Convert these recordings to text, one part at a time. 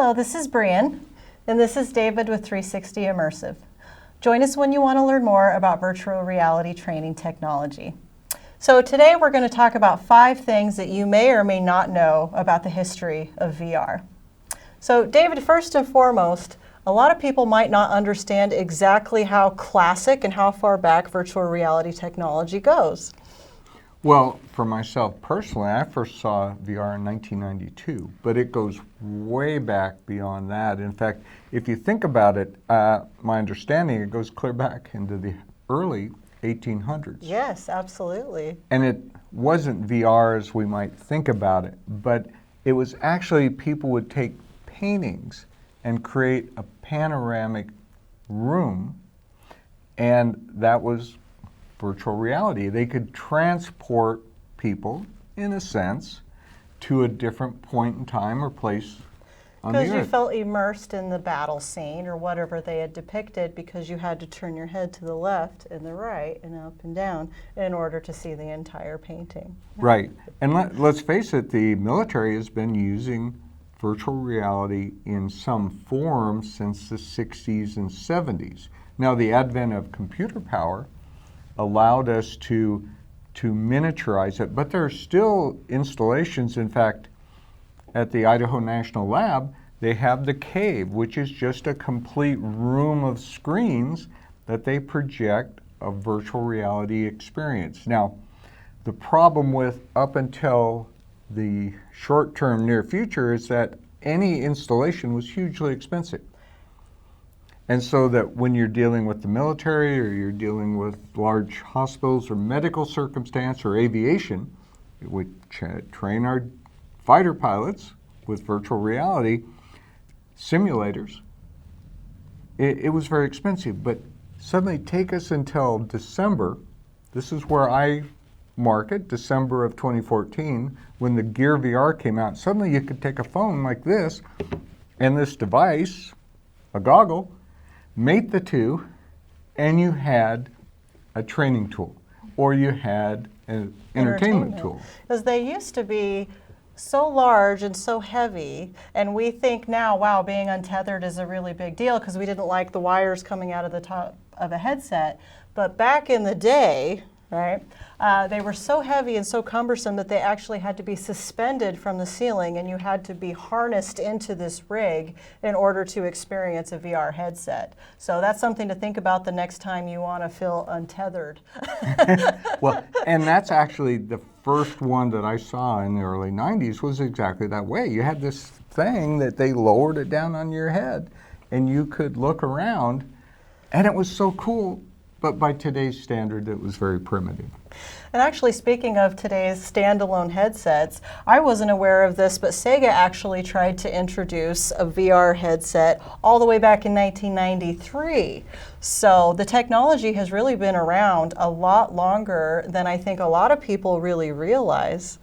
Hello, this is Brian, and this is David with 360 Immersive. Join us when you want to learn more about virtual reality training technology. So today we're going to talk about 5 things that you may or may not know about the history of VR. So David, first and foremost, a lot of people might not understand exactly how classic and how far back virtual reality technology goes. Well, for myself personally, I first saw VR in 1992, but it goes way back beyond that. In fact, if you think about it, my understanding, it goes clear back into the early 1800s. Yes, absolutely. And it wasn't VR as we might think about it, but it was actually people would take paintings and create a panoramic room, and that was virtual reality. They could transport people, in a sense, to a different point in time or place on the earth. Because you felt immersed in the battle scene or whatever they had depicted, because you had to turn your head to the left and the right and up and down in order to see the entire painting. Right. And let's face it, the military has been using virtual reality in some form since the 60s and 70s. Now, the advent of computer power allowed us to miniaturize it, but there are still installations. In fact, at the Idaho National Lab, they have the cave, which is just a complete room of screens that they project a virtual reality experience. Now, the problem with up until the short-term near future is that any installation was hugely expensive. And so that when you're dealing with the military or you're dealing with large hospitals or medical circumstance or aviation, we train our fighter pilots with virtual reality simulators. It was very expensive, but suddenly take us until December. This is where I mark it, December of 2014, when the Gear VR came out. Suddenly you could take a phone like this and this device, a goggle, mate the two, and you had a training tool, or you had an entertainment tool. Because they used to be so large and so heavy, and we think now, wow, being untethered is a really big deal because we didn't like the wires coming out of the top of a headset. But back in the day, right, they were so heavy and so cumbersome that they actually had to be suspended from the ceiling, and you had to be harnessed into this rig in order to experience a VR headset. So that's something to think about the next time you want to feel untethered. Well, and that's actually the first one that I saw in the early 90s was exactly that way. You had this thing that they lowered it down on your head, and you could look around, and it was so cool. But by today's standard, it was very primitive. And actually, speaking of today's standalone headsets, I wasn't aware of this, but Sega actually tried to introduce a VR headset all the way back in 1993. So the technology has really been around a lot longer than I think a lot of people really realize.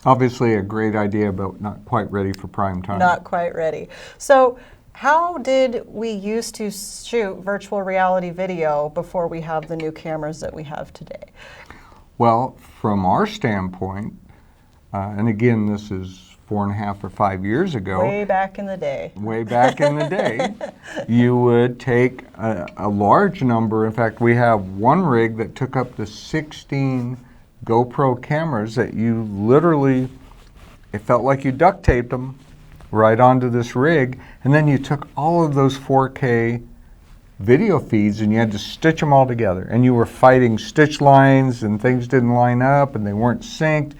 Obviously a great idea, but not quite ready for prime time. Not quite ready. So how did we used to shoot virtual reality video before we have the new cameras that we have today? Well, from our standpoint, and again, this is 4.5 or 5 years ago. Way back in the day. Way back in the day, you would take a large number. In fact, we have one rig that took up to 16 GoPro cameras that you literally, it felt like you duct taped them right onto this rig, and then you took all of those 4K video feeds and you had to stitch them all together, and you were fighting stitch lines and things didn't line up and they weren't synced,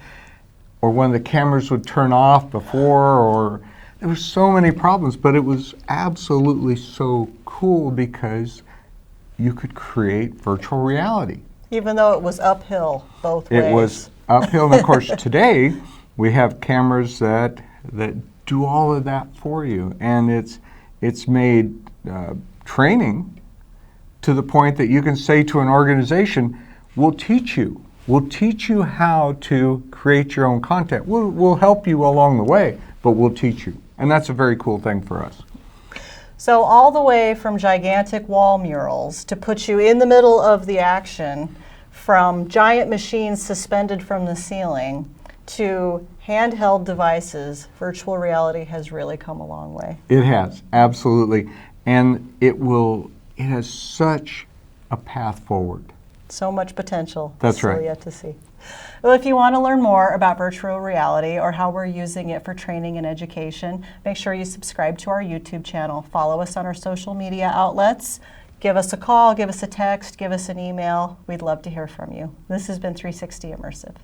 or when the cameras would turn off before, or there were so many problems. But it was absolutely so cool because you could create virtual reality. Even though it was uphill both ways. It was uphill, and of course today we have cameras that do all of that for you, and it's made training to the point that you can say to an organization, we'll teach you how to create your own content. We'll help you along the way, but we'll teach you. And that's a very cool thing for us. So all the way from gigantic wall murals to put you in the middle of the action, from giant machines suspended from the ceiling, to handheld devices, virtual reality has really come a long way. It has, absolutely. And it has such a path forward. So much potential. That's Still right. yet to see. Well, if you want to learn more about virtual reality or how we're using it for training and education, make sure you subscribe to our YouTube channel. Follow us on our social media outlets. Give us a call, give us a text, give us an email. We'd love to hear from you. This has been 360 Immersive.